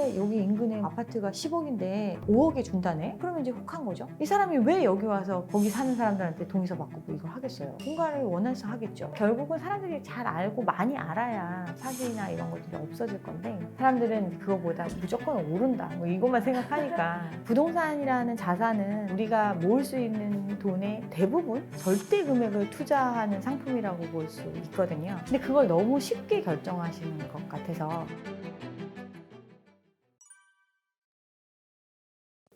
근데 여기 인근에 아파트가 10억인데 5억에 준다네? 그러면 이제 혹한 거죠. 이 사람이 왜 여기 와서 거기 사는 사람들한테 동의서 받고 이걸 하겠어요? 공간을 원해서 하겠죠. 결국은 사람들이 잘 알고 많이 알아야 사기나 이런 것들이 없어질 건데, 사람들은 그거보다 무조건 오른다 뭐 이것만 생각하니까 부동산이라는 자산은 우리가 모을 수 있는 돈의 대부분 절대 금액을 투자하는 상품이라고 볼 수 있거든요. 근데 그걸 너무 쉽게 결정하시는 것 같아서.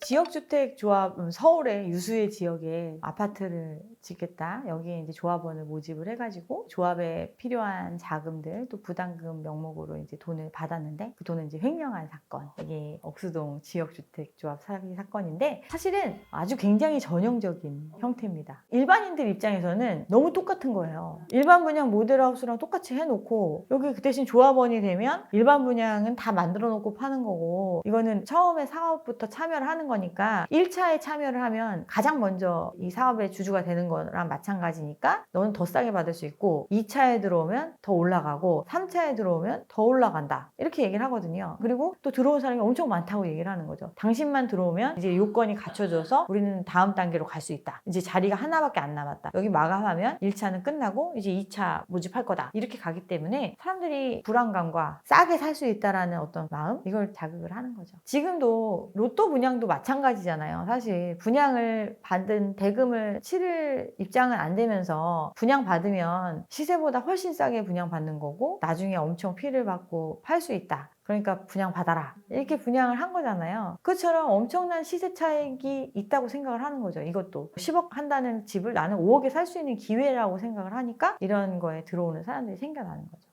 지역주택조합, 서울의 유수의 지역에 아파트를 짓겠다. 여기에 이제 조합원을 모집을 해가지고 조합에 필요한 자금들 또 부담금 명목으로 이제 돈을 받았는데, 그 돈은 이제 횡령한 사건. 이게 억수동 지역주택조합 사기 사건인데, 사실은 아주 굉장히 전형적인 형태입니다. 일반인들 입장에서는 너무 똑같은 거예요. 일반 분양 모델하우스랑 똑같이 해놓고 여기 그 대신 조합원이 되면 일반 분양은 다 만들어 놓고 파는 거고, 이거는 처음에 사업부터 참여를 하는 거니까 1차에 참여를 하면 가장 먼저 이 사업의 주주가 되는 거랑 마찬가지니까 너는 더 싸게 받을 수 있고, 2차에 들어오면 더 올라가고 3차에 들어오면 더 올라간다 이렇게 얘기를 하거든요. 그리고 또 들어온 사람이 엄청 많다고 얘기를 하는 거죠. 당신만 들어오면 이제 요건이 갖춰져서 우리는 다음 단계로 갈 수 있다. 이제 자리가 하나밖에 안 남았다. 여기 마감하면 1차는 끝나고 이제 2차 모집할 거다. 이렇게 가기 때문에 사람들이 불안감과 싸게 살 수 있다라는 어떤 마음, 이걸 자극을 하는 거죠. 지금도 로또 분양도 마찬가지잖아요. 사실 분양을 받은 대금을 치를 입장은 안 되면서 분양 받으면 시세보다 훨씬 싸게 분양 받는 거고, 나중에 엄청 피를 받고 팔 수 있다. 그러니까 분양 받아라. 이렇게 분양을 한 거잖아요. 그처럼 엄청난 시세 차익이 있다고 생각을 하는 거죠. 이것도 10억 한다는 집을 나는 5억에 살 수 있는 기회라고 생각을 하니까 이런 거에 들어오는 사람들이 생겨나는 거죠.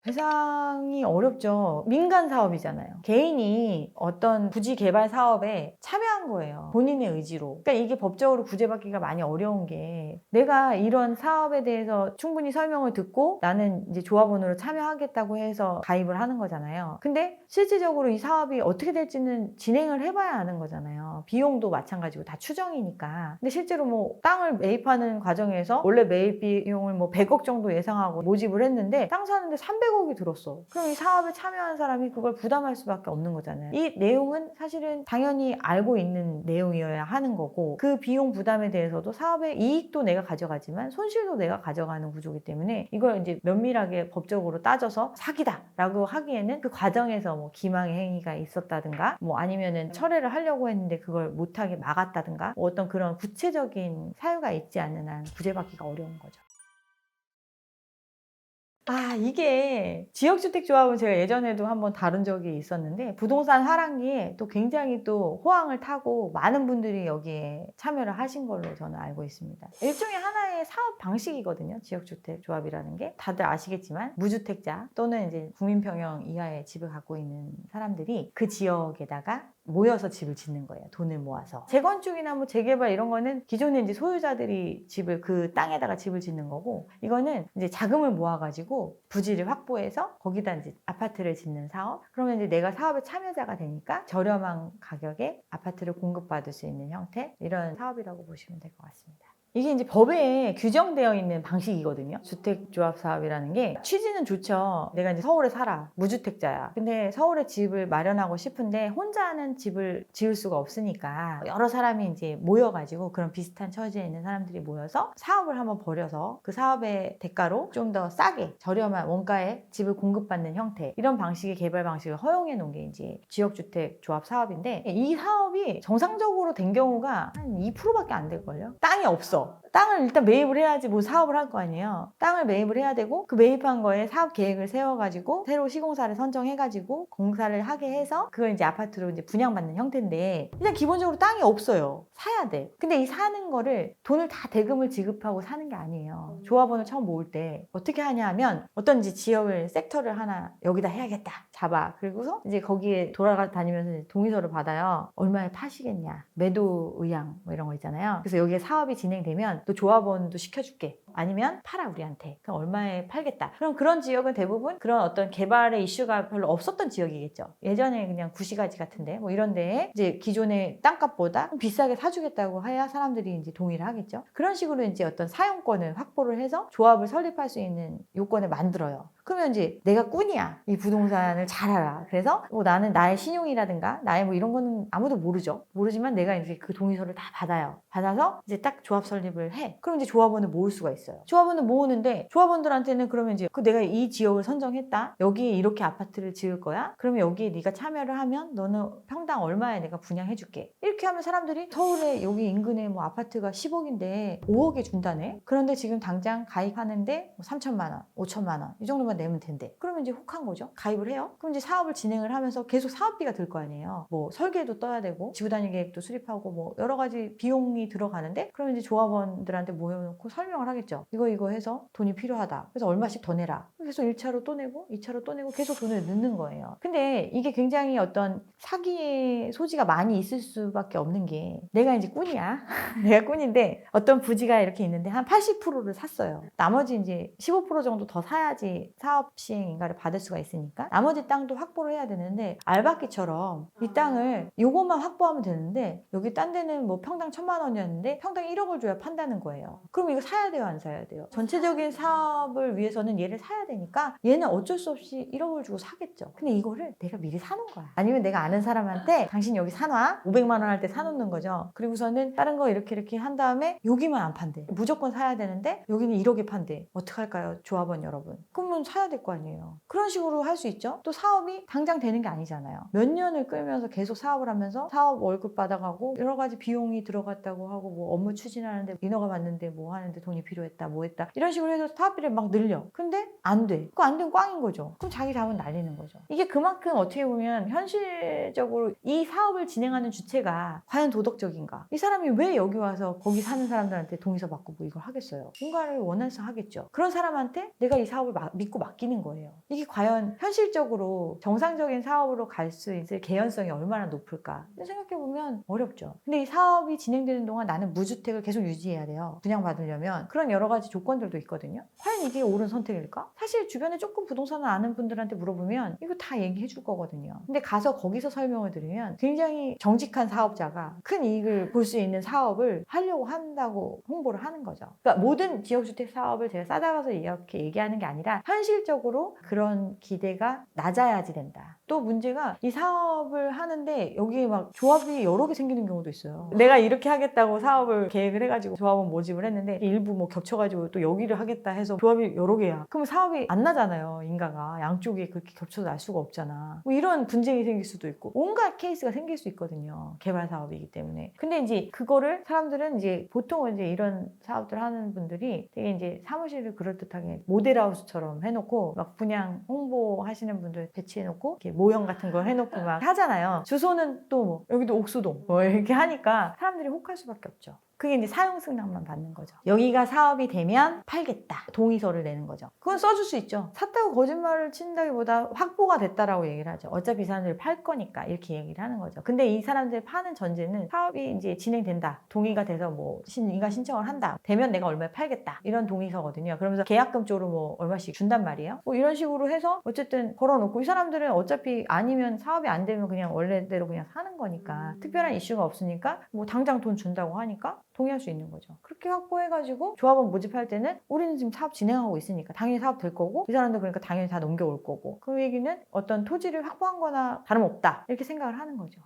배상이 어렵죠. 민간 사업이잖아요. 개인이 어떤 부지 개발 사업에 참여한 거예요. 본인의 의지로. 그러니까 이게 법적으로 구제받기가 많이 어려운 게, 내가 이런 사업에 대해서 충분히 설명을 듣고 나는 이제 조합원으로 참여하겠다고 해서 가입을 하는 거잖아요. 근데 실질적으로 이 사업이 어떻게 될지는 진행을 해봐야 아는 거잖아요. 비용도 마찬가지고 다 추정이니까. 근데 실제로 뭐 땅을 매입하는 과정에서 원래 매입 비용을 뭐 100억 정도 예상하고 모집을 했는데 땅 사는데 300억이 들었어. 그럼 이 사업에 참여한 사람이 그걸 부담할 수밖에 없는 거잖아요. 이 내용은 사실은 당연히 알고 있는 내용이어야 하는 거고, 그 비용 부담에 대해서도 사업의 이익도 내가 가져가지만 손실도 내가 가져가는 구조이기 때문에 이걸 이제 면밀하게 법적으로 따져서 사기다라고 하기에는 그 과정에서 뭐 기망의 행위가 있었다든가, 뭐 아니면은 철회를 하려고 했는데 그걸 못하게 막았다든가, 뭐 어떤 그런 구체적인 사유가 있지 않는 한 구제받기가 어려운 거죠. 이게 지역주택조합은 제가 예전에도 한번 다룬 적이 있었는데, 부동산 하락기에 또 굉장히 또 호황을 타고 많은 분들이 여기에 참여를 하신 걸로 저는 알고 있습니다. 일종의 하나의 사업 방식이거든요. 지역주택조합이라는 게 다들 아시겠지만, 무주택자 또는 이제 국민평형 이하의 집을 갖고 있는 사람들이 그 지역에다가 모여서 집을 짓는 거예요. 돈을 모아서. 재건축이나 뭐 재개발 이런 거는 기존에 이제 소유자들이 집을 그 땅에다가 집을 짓는 거고, 이거는 이제 자금을 모아가지고 부지를 확보해서 거기다 이제 아파트를 짓는 사업. 그러면 이제 내가 사업에 참여자가 되니까 저렴한 가격에 아파트를 공급받을 수 있는 형태, 이런 사업이라고 보시면 될 것 같습니다. 이게 이제 법에 규정되어 있는 방식이거든요. 주택조합 사업이라는 게 취지는 좋죠. 내가 이제 서울에 살아. 무주택자야. 근데 서울에 집을 마련하고 싶은데 혼자는 집을 지을 수가 없으니까 여러 사람이 이제 모여가지고, 그런 비슷한 처지에 있는 사람들이 모여서 사업을 한번 벌여서 그 사업의 대가로 좀 더 싸게 저렴한 원가에 집을 공급받는 형태, 이런 방식의 개발 방식을 허용해 놓은 게 이제 지역주택조합 사업인데, 이 사업이 정상적으로 된 경우가 한 2%밖에 안 될걸요. 땅이 없어. 땅을 일단 매입을 해야지 뭐 사업을 할 거 아니에요. 땅을 매입을 해야 되고, 그 매입한 거에 사업 계획을 세워가지고 새로 시공사를 선정해가지고 공사를 하게 해서 그걸 이제 아파트로 이제 분양받는 형태인데, 일단 기본적으로 땅이 없어요. 사야 돼. 근데 이 사는 거를 돈을 다 대금을 지급하고 사는 게 아니에요. 조합원을 처음 모을 때 어떻게 하냐 하면, 어떤 이제 지역을 섹터를 하나 여기다 해야겠다 잡아. 그리고서 이제 거기에 돌아다니면서 동의서를 받아요. 얼마에 파시겠냐, 매도 의향 뭐 이런 거 있잖아요. 그래서 여기에 사업이 진행되면 또 조합원도 시켜줄게. 아니면 팔아 우리한테. 그럼 얼마에 팔겠다. 그럼 그런 지역은 대부분 그런 어떤 개발의 이슈가 별로 없었던 지역이겠죠. 예전에 그냥 구시가지 같은데 뭐 이런 데에 이제 기존의 땅값보다 비싸게 사주겠다고 해야 사람들이 이제 동의를 하겠죠. 그런 식으로 이제 어떤 사용권을 확보를 해서 조합을 설립할 수 있는 요건을 만들어요. 그러면 이제 내가 꾼이야. 이 부동산을 잘 알아. 그래서 뭐 나는 나의 신용이라든가 나의 뭐 이런 거는 아무도 모르죠. 모르지만 내가 이제 그 동의서를 다 받아요. 받아서 이제 딱 조합 설립을 해. 그럼 이제 조합원을 모을 수가 있어요. 조합원을 모으는데 조합원들한테는 그러면 이제 내가 이 지역을 선정했다. 여기에 이렇게 아파트를 지을 거야. 그러면 여기에 네가 참여를 하면 너는 평당 얼마에 내가 분양해 줄게. 이렇게 하면 사람들이 서울에 여기 인근에 뭐 아파트가 10억인데 5억에 준다네. 그런데 지금 당장 가입하는데 뭐 3천만 원, 5천만 원 이 정도만 내면 된대. 그러면 이제 혹한 거죠. 가입을 해요. 그럼 이제 사업을 진행을 하면서 계속 사업비가 들 거 아니에요. 뭐 설계도 떠야 되고 지구단위 계획도 수립하고 뭐 여러 가지 비용이 들어가는데 그러면 이제 조합원들한테 모여놓고 설명을 하겠죠. 이거 해서 돈이 필요하다. 그래서 얼마씩 더 내라. 그래서 1차로 또 내고 2차로 또 내고 계속 돈을 넣는 거예요. 근데 이게 굉장히 어떤 사기의 소지가 많이 있을 수밖에 없는 게 내가 이제 꾼이야. 내가 꾼인데 어떤 부지가 이렇게 있는데 한 80%를 샀어요. 나머지 이제 15% 정도 더 사야지 사업 시행 인가를 받을 수가 있으니까 나머지 땅도 확보를 해야 되는데 알바끼처럼 이 땅을 요것만 확보하면 되는데 여기 딴 데는 뭐 평당 1,000만 원이었는데 평당 1억을 줘야 판다는 거예요. 그럼 이거 사야 돼요, 안 사야 돼요? 전체적인 사업을 위해서는 얘를 사야 되니까 얘는 어쩔 수 없이 1억을 주고 사겠죠. 근데 이거를 내가 미리 사놓은 거야. 아니면 내가 아는 사람한테 당신 여기 사놔. 500만 원 할 때 사놓는 거죠. 그리고서는 다른 거 이렇게 한 다음에 여기만 안 판대. 무조건 사야 되는데 여기는 1억에 판대. 어떡할까요, 조합원 여러분? 그러면 사야 될 거 아니에요. 그런 식으로 할 수 있죠. 또 사업이 당장 되는 게 아니잖아요. 몇 년을 끌면서 계속 사업을 하면서 사업 월급 받아가고 여러 가지 비용이 들어갔다고 하고 뭐 업무 추진하는데 인허가 받는데 뭐 하는데 돈이 필요했다 뭐 했다 이런 식으로 해서 사업비를 막 늘려. 근데 안 돼. 그거 안 되면 꽝인 거죠. 그럼 자기 자본 날리는 거죠. 이게 그만큼 어떻게 보면 현실적으로 이 사업을 진행하는 주체가 과연 도덕적인가? 이 사람이 왜 여기 와서 거기 사는 사람들한테 동의서 받고 뭐 이걸 하겠어요? 뭔가를 원해서 하겠죠. 그런 사람한테 내가 이 사업을 믿고 맡기는 거예요. 이게 과연 현실적으로 정상적인 사업으로 갈 수 있을 개연성이 얼마나 높을까? 생각해보면 어렵죠. 근데 이 사업이 진행되는 동안 나는 무주택을 계속 유지해야 돼요. 분양받으려면 그런 여러 가지 조건들도 있거든요. 과연 이게 옳은 선택일까? 사실 주변에 조금 부동산을 아는 분들한테 물어보면 이거 다 얘기해 줄 거거든요. 근데 가서 거기서 설명을 드리면 굉장히 정직한 사업자가 큰 이익을 볼 수 있는 사업을 하려고 한다고 홍보를 하는 거죠. 그러니까 모든 지역주택 사업을 제가 싸잡아서 이렇게 얘기하는 게 아니라 현실적으로 그런 기대가 낮아야지 된다. 또 문제가 이 사업을 하는데 여기에 막 조합이 여러 개 생기는 경우도 있어요. 내가 이렇게 하겠다고 사업을 계획을 해가지고 조합원 모집을 했는데 일부 뭐 겹쳐가지고 또 여기를 하겠다 해서 조합이 여러 개야. 그럼 사업이 안 나잖아요. 인가가. 양쪽이 그렇게 겹쳐서 날 수가 없잖아. 뭐 이런 분쟁이 생길 수도 있고 온갖 케이스가 생길 수 있거든요. 개발 사업이기 때문에. 근데 이제 그거를 사람들은 이제 보통은 이제 이런 사업들 하는 분들이 되게 이제 사무실을 그럴듯하게 모델하우스처럼 해놓고 막 분양 홍보하시는 분들 배치해놓고 이렇게 모형 같은 거 해놓고 막 하잖아요. 주소는 또 뭐 여기도 옥수동 뭐 이렇게 하니까 사람들이 혹할 수밖에 없죠. 그게 이제 사용승낙만 받는 거죠. 여기가 사업이 되면 팔겠다. 동의서를 내는 거죠. 그건 써줄 수 있죠. 샀다고 거짓말을 친다기보다 확보가 됐다라고 얘기를 하죠. 어차피 이 사람들이 팔 거니까 이렇게 얘기를 하는 거죠. 근데 이 사람들이 파는 전제는 사업이 이제 진행된다. 동의가 돼서 뭐 인가 신청을 한다. 되면 내가 얼마에 팔겠다. 이런 동의서거든요. 그러면서 계약금 쪽으로 뭐 얼마씩 준단 말이에요. 뭐 이런 식으로 해서 어쨌든 걸어놓고 이 사람들은 어차피 아니면 사업이 안 되면 그냥 원래대로 그냥 사는 거니까 특별한 이슈가 없으니까 뭐 당장 돈 준다고 하니까 동의할 수 있는 거죠. 그렇게 확보해가지고 조합원 모집할 때는 우리는 지금 사업 진행하고 있으니까 당연히 사업 될 거고 이 사람들 그러니까 당연히 다 넘겨올 거고 그 얘기는 어떤 토지를 확보한 거나 다름없다 이렇게 생각을 하는 거죠.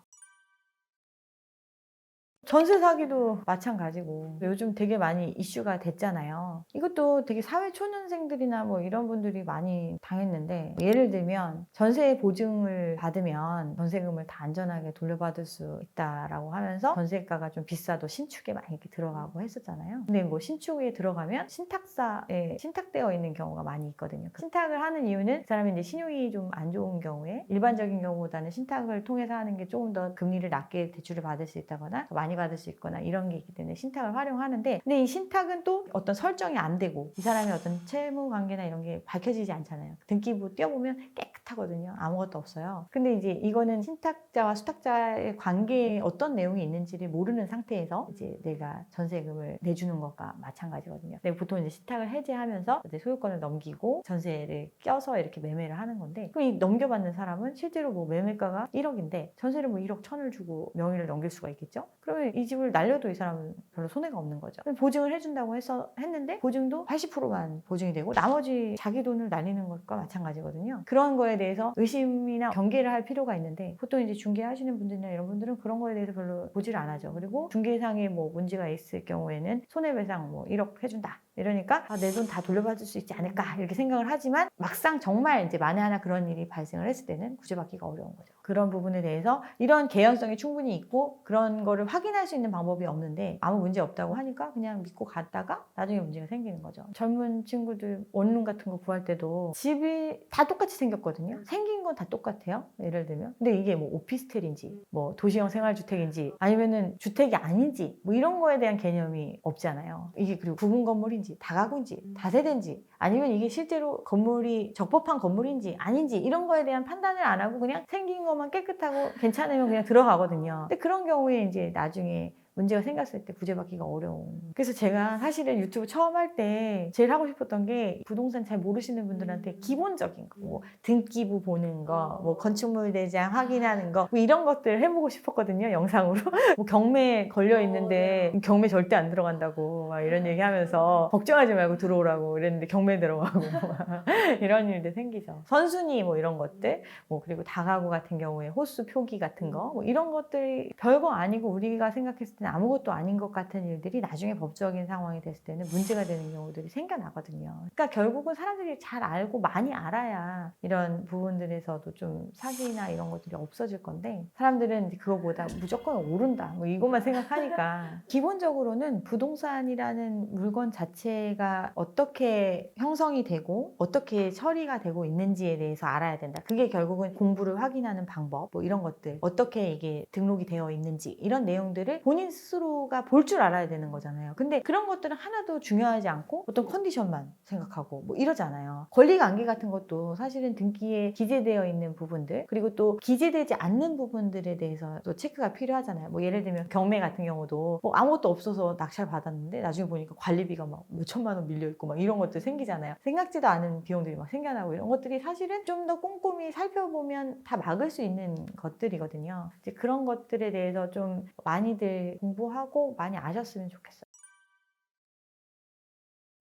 전세 사기도 마찬가지고 요즘 되게 많이 이슈가 됐잖아요. 이것도 되게 사회 초년생들이나 뭐 이런 분들이 많이 당했는데 예를 들면 전세 보증을 받으면 전세금을 다 안전하게 돌려받을 수 있다라고 하면서 전세가가 좀 비싸도 신축에 많이 이렇게 들어가고 했었잖아요. 근데 뭐 신축에 들어가면 신탁사에 신탁되어 있는 경우가 많이 있거든요. 신탁을 하는 이유는 그 사람이 이제 신용이 좀 안 좋은 경우에 일반적인 경우보다는 신탁을 통해서 하는 게 조금 더 금리를 낮게 대출을 받을 수 있다거나 많이 많이 받을 수 있거나 이런 게 있기 때문에 신탁을 활용하는데, 근데 이 신탁은 또 어떤 설정이 안 되고 이 사람의 어떤 채무 관계나 이런 게 밝혀지지 않잖아요. 등기부 띄워보면 깨끗하거든요. 아무것도 없어요. 근데 이제 이거는 신탁자와 수탁자의 관계에 어떤 내용이 있는지를 모르는 상태에서 이제 내가 전세금을 내주는 것과 마찬가지거든요. 근데 보통 이제 신탁을 해지하면서 이제 소유권을 넘기고 전세를 껴서 이렇게 매매를 하는 건데, 그럼 이 넘겨받는 사람은 실제로 뭐 매매가가 1억인데 전세를 뭐 1억 1천을 주고 명의를 넘길 수가 있겠죠? 그러면 이 집을 날려도 이 사람은 별로 손해가 없는 거죠. 보증을 해준다고 했는데 보증도 80%만 보증이 되고 나머지 자기 돈을 날리는 것과 마찬가지거든요. 그런 거에 대해서 의심이나 경계를 할 필요가 있는데, 보통 이제 중개하시는 분들이나 이런 분들은 그런 거에 대해서 별로 보지를 안 하죠. 그리고 중개상에 뭐 문제가 있을 경우에는 손해배상 뭐 1억 해준다 이러니까 내 돈 다 돌려받을 수 있지 않을까 이렇게 생각을 하지만, 막상 정말 이제 만에 하나 그런 일이 발생을 했을 때는 구제받기가 어려운 거죠. 그런 부분에 대해서 이런 개연성이 충분히 있고 그런 거를 확인할 수 있는 방법이 없는데 아무 문제 없다고 하니까 그냥 믿고 갔다가 나중에 문제가 생기는 거죠. 젊은 친구들 원룸 같은 거 구할 때도 집이 다 똑같이 생겼거든요. 생긴 건 다 똑같아요. 예를 들면. 근데 이게 뭐 오피스텔인지 뭐 도시형 생활주택인지 아니면은 주택이 아닌지 뭐 이런 거에 대한 개념이 없잖아요. 이게 그리고 부분 건물인지 다가구인지 다세대인지 아니면 이게 실제로 건물이 적법한 건물인지 아닌지 이런 거에 대한 판단을 안 하고 그냥 생긴 것만 깨끗하고 괜찮으면 그냥 들어가거든요. 근데 그런 경우에 이제 나중에 문제가 생겼을 때 구제받기가 어려운. 그래서 제가 사실은 유튜브 처음 할 때 제일 하고 싶었던 게 부동산 잘 모르시는 분들한테 기본적인 거, 뭐 등기부 보는 거, 뭐 건축물 대장 확인하는 거, 뭐 이런 것들 해보고 싶었거든요, 영상으로. 뭐 경매 걸려 있는데 경매 절대 안 들어간다고 막 이런 얘기하면서 걱정하지 말고 들어오라고 이랬는데 경매 들어가고 이런 일들 생기죠. 선순위 뭐 이런 것들, 뭐 그리고 다가구 같은 경우에 호수 표기 같은 거, 뭐 이런 것들이 별거 아니고 우리가 생각했을 때는 아무것도 아닌 것 같은 일들이 나중에 법적인 상황이 됐을 때는 문제가 되는 경우들이 생겨나거든요. 그러니까 결국은 사람들이 잘 알고 많이 알아야 이런 부분들에서도 좀 사기나 이런 것들이 없어질 건데, 사람들은 그거보다 무조건 오른다 뭐 이것만 생각하니까 기본적으로는 부동산이라는 물건 자체가 어떻게 형성이 되고 어떻게 처리가 되고 있는지에 대해서 알아야 된다. 그게 결국은 공부를 확인하는 방법, 뭐 이런 것들, 어떻게 이게 등록이 되어 있는지 이런 내용들을 본인 스스로가 볼 줄 알아야 되는 거잖아요. 근데 그런 것들은 하나도 중요하지 않고 어떤 컨디션만 생각하고 뭐 이러잖아요. 권리관계 같은 것도 사실은 등기에 기재되어 있는 부분들, 그리고 또 기재되지 않는 부분들에 대해서 또 체크가 필요하잖아요. 뭐 예를 들면 경매 같은 경우도 뭐 아무것도 없어서 낙찰 받았는데 나중에 보니까 관리비가 막 몇 천만 원 밀려 있고 막 이런 것들 생기잖아요. 생각지도 않은 비용들이 막 생겨나고 이런 것들이 사실은 좀 더 꼼꼼히 살펴보면 다 막을 수 있는 것들이거든요. 이제 그런 것들에 대해서 좀 많이들 공부하고 많이 아셨으면 좋겠어요.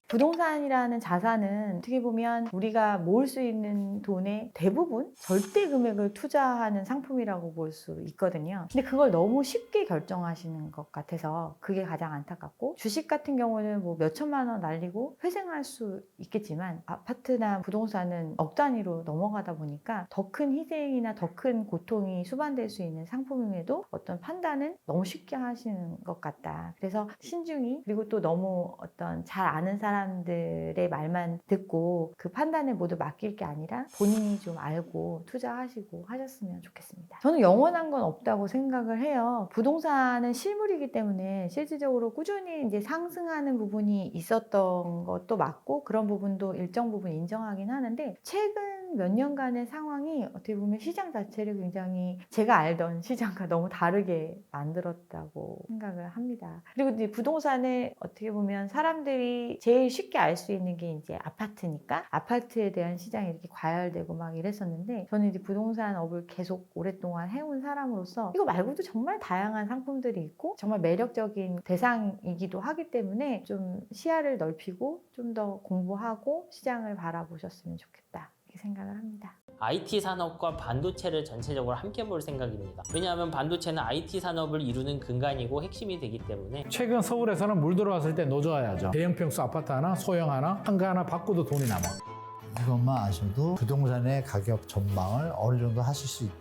부동산이라는 자산은 어떻게 보면 우리가 모을 수 있는 돈의 대부분 절대 금액을 투자하는 상품이라고 볼 수 있거든요. 근데 그걸 너무 쉽게 결정하시는 것 같아서 그게 가장 안타깝고, 주식 같은 경우는 뭐 몇 천만 원 날리고 회생할 수 있겠지만 아파트나 부동산은 억 단위로 넘어가다 보니까 더 큰 희생이나 더 큰 고통이 수반될 수 있는 상품임에도 어떤 판단은 너무 쉽게 하시는 것 같다. 그래서 신중히, 그리고 또 너무 어떤 잘 아는 사람들의 말만 듣고 그 판단을 모두 맡길 게 아니라 본인이 좀 알고 투자하시고 하셨으면 좋겠습니다. 저는 영원한 건 없다고 생각을 해요. 부동산은 실물이기 때문에 실질적으로 꾸준히 이제 상승하는 부분이 있었던 것도 맞고 그런 부분도 일정 부분 인정하긴 하는데, 최근 몇 년간의 상황이 어떻게 보면 시장 자체를 굉장히 제가 알던 시장과 너무 다르게 만들었다고 생각을 합니다. 그리고 이제 부동산을 어떻게 보면 사람들이 제일 쉽게 알 수 있는 게 이제 아파트니까 아파트에 대한 시장이 이렇게 과열되고 막 이랬었는데, 저는 이제 부동산 업을 계속 오랫동안 해온 사람으로서 이거 말고도 정말 다양한 상품들이 있고 정말 매력적인 대상이기도 하기 때문에 좀 시야를 넓히고 좀 더 공부하고 시장을 바라보셨으면 좋겠다 이렇게 생각을 합니다. IT 산업과 반도체를 전체적으로 함께 볼 생각입니다. 왜냐하면 반도체는 IT 산업을 이루는 근간이고 핵심이 되기 때문에. 최근 서울에서는 물 들어왔을 때 노져야죠. 대형 평수 아파트 하나, 소형 하나, 한가 하나 바꿔도 돈이 남아. 이것만 아셔도 부동산의 가격 전망을 어느 정도 하실 수 있다.